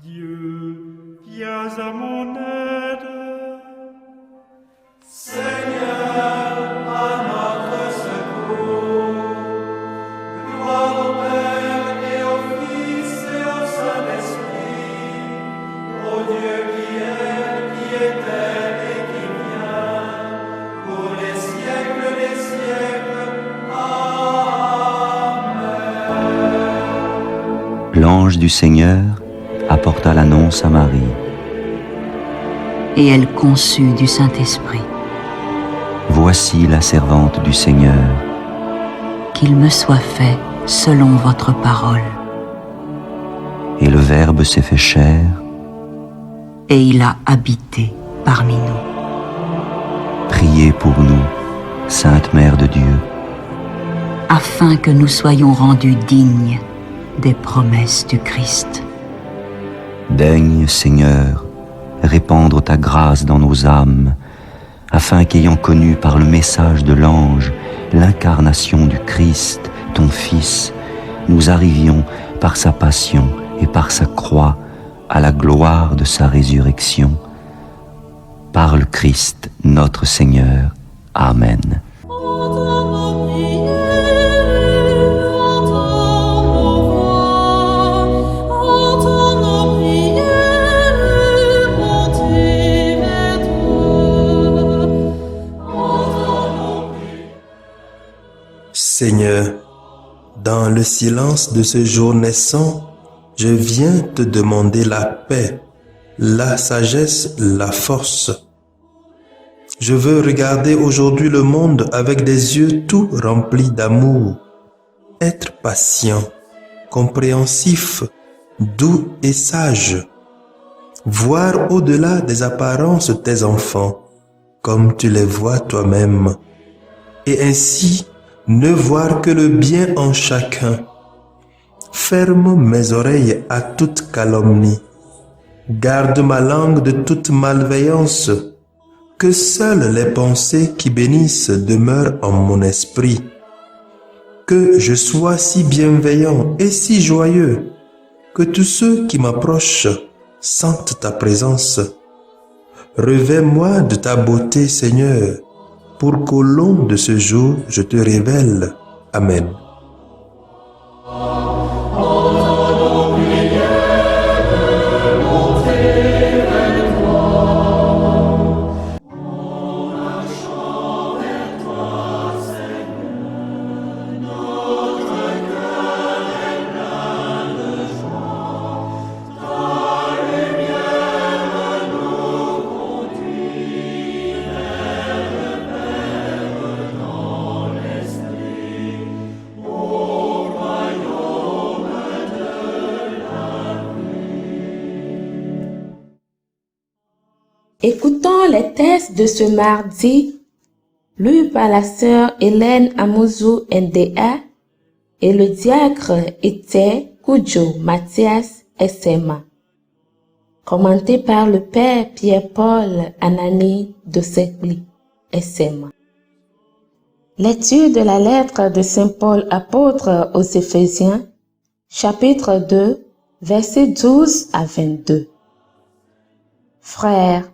Dieu, viens à mon aide. Seigneur, à notre secours. Gloire au Père et au Fils et au Saint-Esprit, au Dieu qui est, qui était et qui vient, pour les siècles des siècles. Amen. L'ange du Seigneur apporta l'annonce à Marie. Et elle conçut du Saint-Esprit. Voici la servante du Seigneur. Qu'il me soit fait selon votre parole. Et le Verbe s'est fait chair. Et il a habité parmi nous. Priez pour nous, Sainte Mère de Dieu, Afin que nous soyons rendus dignes des promesses du Christ. Daigne, Seigneur, répandre ta grâce dans nos âmes, afin qu'ayant connu par le message de l'ange l'incarnation du Christ, ton Fils, nous arrivions par sa passion et par sa croix à la gloire de sa résurrection. Par le Christ notre Seigneur. Amen. Seigneur, dans le silence de ce jour naissant, je viens te demander la paix, la sagesse, la force. Je veux regarder aujourd'hui le monde avec des yeux tout remplis d'amour, être patient, compréhensif, doux et sage, voir au-delà des apparences tes enfants, comme tu les vois toi-même, et ainsi ne voir que le bien en chacun. Ferme mes oreilles à toute calomnie. Garde ma langue de toute malveillance. Que seules les pensées qui bénissent demeurent en mon esprit. Que je sois si bienveillant et si joyeux, que tous ceux qui m'approchent sentent ta présence. Revêts-moi de ta beauté, Seigneur, pour qu'au long de ce jour, je te révèle. Amen. Écoutons les textes de ce mardi, lus par la sœur Hélène Amouzou Ndea et le diacre était Kudjo Mathias Essema. Commenté par le père Pierre-Paul Anani de Sekli Essema. Lecture de la lettre de Saint Paul apôtre aux Éphésiens, chapitre 2, versets 12 à 22. Frères,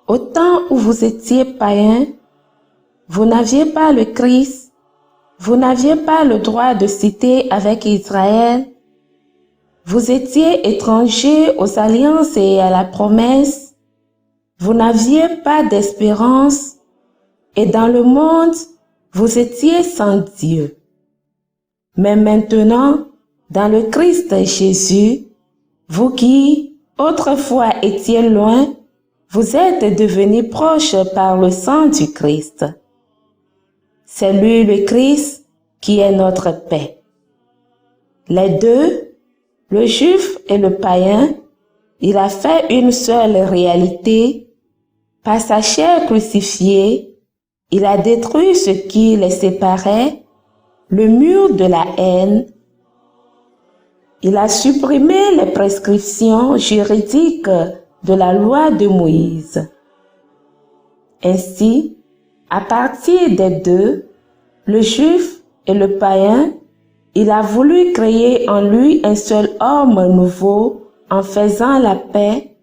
au temps où vous étiez païens, vous n'aviez pas le Christ, vous n'aviez pas le droit de citer avec Israël, vous étiez étrangers aux alliances et à la promesse, vous n'aviez pas d'espérance, et dans le monde, vous étiez sans Dieu. Mais maintenant, dans le Christ Jésus, vous qui, autrefois étiez loin, vous êtes devenus proches par le sang du Christ. C'est lui le Christ qui est notre paix. Les deux, le juif et le païen, il a fait une seule réalité. Par sa chair crucifiée, il a détruit ce qui les séparait, le mur de la haine. Il a supprimé les prescriptions juridiques de la loi de Moïse. Ainsi, à partir des deux, le juif et le païen, il a voulu créer en lui un seul homme nouveau en faisant la paix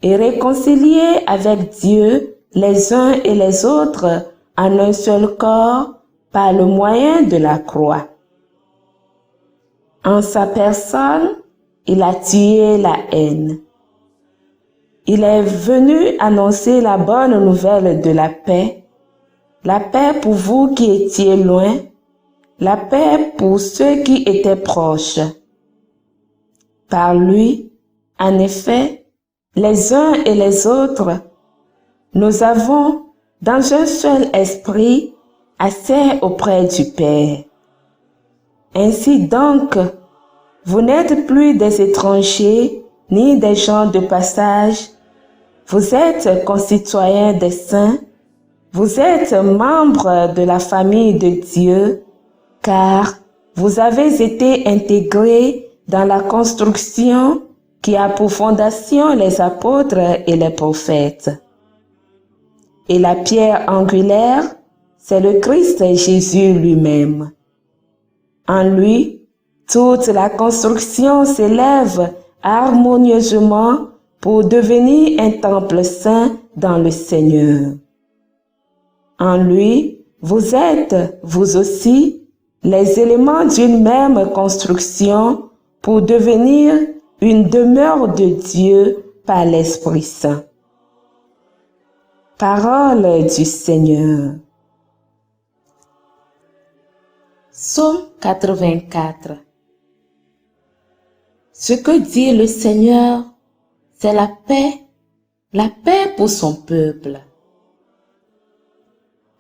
et réconcilier avec Dieu les uns et les autres en un seul corps par le moyen de la croix. En sa personne, il a tué la haine. Il est venu annoncer la bonne nouvelle de la paix pour vous qui étiez loin, la paix pour ceux qui étaient proches. Par lui, en effet, les uns et les autres, nous avons, dans un seul esprit, accès auprès du Père. Ainsi donc, vous n'êtes plus des étrangers ni des gens de passage, vous êtes concitoyens des saints, vous êtes membres de la famille de Dieu, car vous avez été intégrés dans la construction qui a pour fondation les apôtres et les prophètes. Et la pierre angulaire, c'est le Christ Jésus lui-même. En lui, toute la construction s'élève harmonieusement pour devenir un temple saint dans le Seigneur. En lui, vous êtes, vous aussi, les éléments d'une même construction pour devenir une demeure de Dieu par l'Esprit Saint. Parole du Seigneur. Psaume 84. Ce que dit le Seigneur, c'est la paix pour son peuple.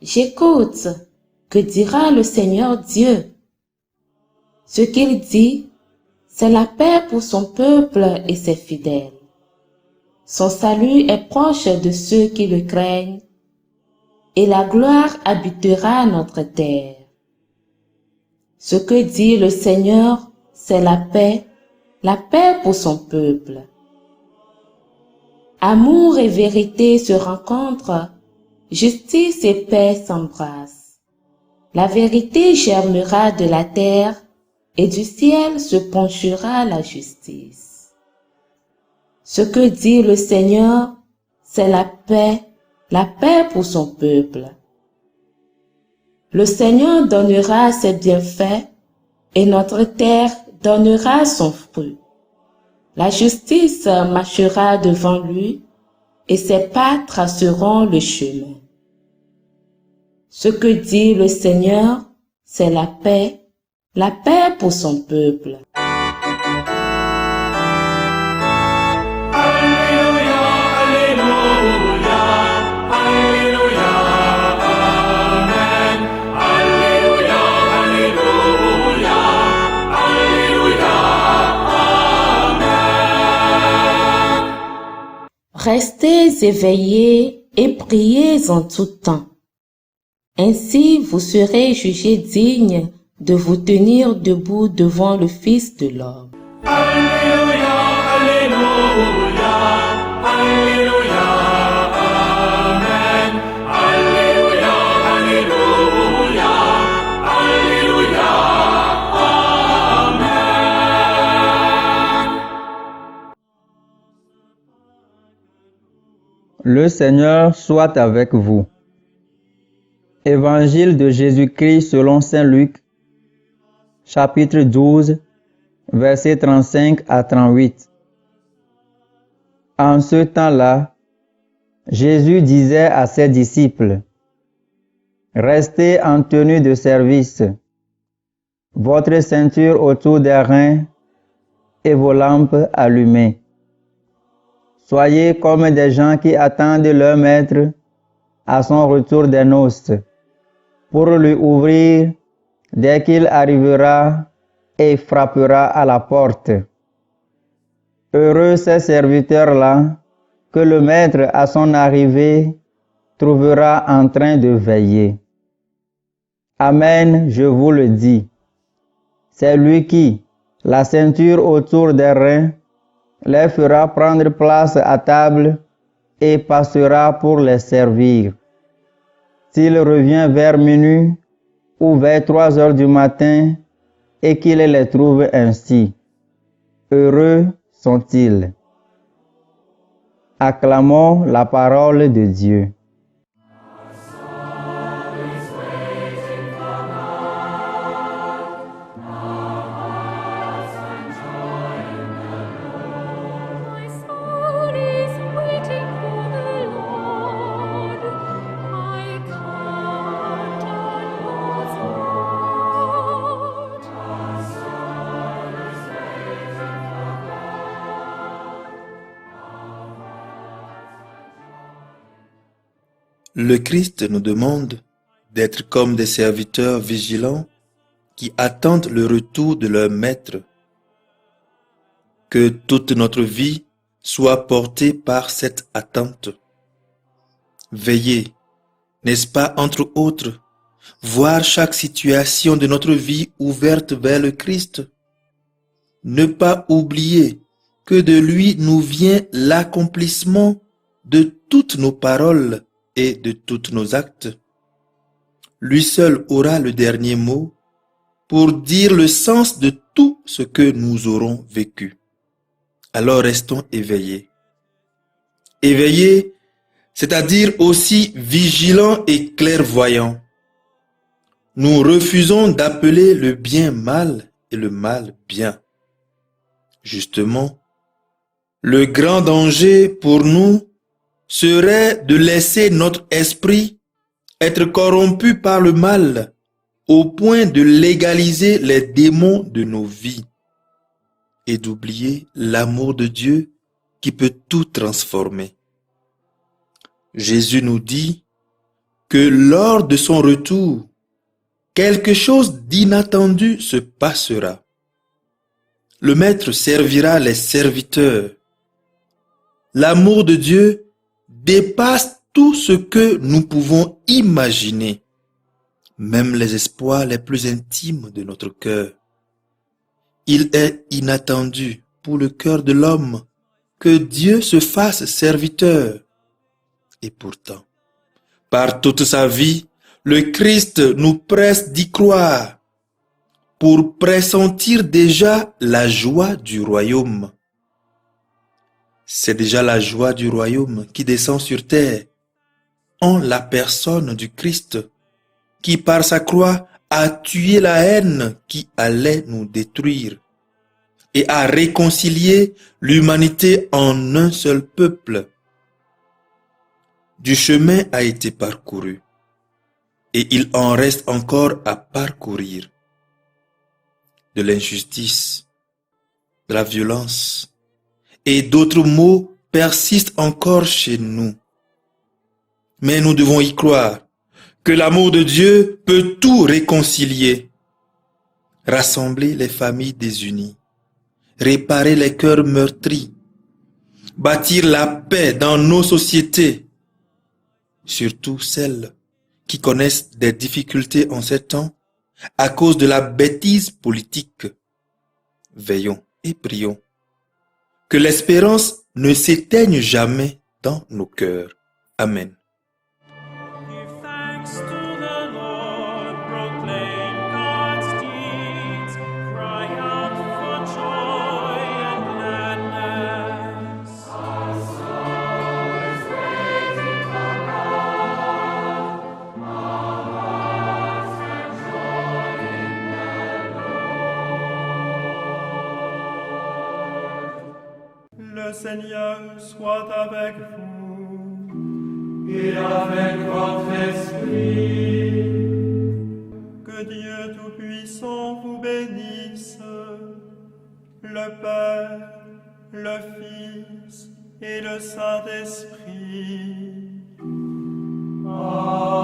J'écoute, que dira le Seigneur Dieu? Ce qu'il dit, c'est la paix pour son peuple et ses fidèles. Son salut est proche de ceux qui le craignent, et la gloire habitera notre terre. Ce que dit le Seigneur, c'est la paix pour son peuple. Amour et vérité se rencontrent, justice et paix s'embrassent. La vérité germera de la terre, et du ciel se penchera la justice. Ce que dit le Seigneur, c'est la paix pour son peuple. Le Seigneur donnera ses bienfaits, et notre terre donnera son fruit. La justice marchera devant lui, et ses pas traceront le chemin. Ce que dit le Seigneur, c'est la paix pour son peuple. Alléluia, Alléluia, Alléluia, Amen. Alléluia, Alléluia, Alléluia, Amen. Restez éveillés et priez en tout temps. Ainsi vous serez jugés dignes de vous tenir debout devant le Fils de l'homme. Alléluia, Alléluia, Alléluia, Amen. Alléluia, Alléluia, Alléluia, Amen. Le Seigneur soit avec vous. Évangile de Jésus-Christ selon saint Luc, chapitre 12, versets 35 à 38. En ce temps-là, Jésus disait à ses disciples, « Restez en tenue de service, votre ceinture autour des reins et vos lampes allumées. Soyez comme des gens qui attendent leur maître à son retour des noces, pour lui ouvrir dès qu'il arrivera et frappera à la porte. Heureux ces serviteurs-là que le maître à son arrivée trouvera en train de veiller. Amen, je vous le dis. C'est lui qui, la ceinture autour des reins, les fera prendre place à table et passera pour les servir. S'il revient vers minuit ou vers 3 heures du matin et qu'il les trouve ainsi, heureux sont-ils? Acclamons la parole de Dieu. My soul is waiting for the Lord. I count on God's word. My soul is waiting for Le Christ nous demande d'être comme des serviteurs vigilants qui attendent le retour de leur maître. Que toute notre vie soit portée par cette attente. Veiller, n'est-ce pas, entre autres, voir chaque situation de notre vie ouverte vers le Christ. Ne pas oublier que de lui nous vient l'accomplissement de toutes nos paroles et de tous nos actes. Lui seul aura le dernier mot pour dire le sens de tout ce que nous aurons vécu. Alors restons éveillés. Éveillés, c'est-à-dire aussi vigilants et clairvoyants. Nous refusons d'appeler le bien mal et le mal bien. Justement, le grand danger pour nous serait de laisser notre esprit être corrompu par le mal au point de légaliser les démons de nos vies et d'oublier l'amour de Dieu qui peut tout transformer. Jésus nous dit que lors de son retour, quelque chose d'inattendu se passera. Le Maître servira les serviteurs. L'amour de Dieu dépasse tout ce que nous pouvons imaginer, même les espoirs les plus intimes de notre cœur. Il est inattendu pour le cœur de l'homme que Dieu se fasse serviteur. Et pourtant, par toute sa vie, le Christ nous presse d'y croire pour pressentir déjà la joie du royaume. C'est déjà la joie du royaume qui descend sur terre en la personne du Christ qui par sa croix a tué la haine qui allait nous détruire et a réconcilié l'humanité en un seul peuple. Du chemin a été parcouru et il en reste encore à parcourir. De l'injustice, de la violence et d'autres maux persistent encore chez nous. Mais nous devons y croire que l'amour de Dieu peut tout réconcilier, rassembler les familles désunies, réparer les cœurs meurtris, bâtir la paix dans nos sociétés, surtout celles qui connaissent des difficultés en ces temps à cause de la bêtise politique. Veillons et prions que l'espérance ne s'éteigne jamais dans nos cœurs. Amen. Give thanks to the Lord, proclaim God's deeds, cry out for joy and gladness. Our soul is waiting for God, our hearts have joy in the Lord. Le Seigneur soit avec vous. Et avec votre esprit. Que Dieu Tout-Puissant vous bénisse, le Père, le Fils et le Saint-Esprit. Amen.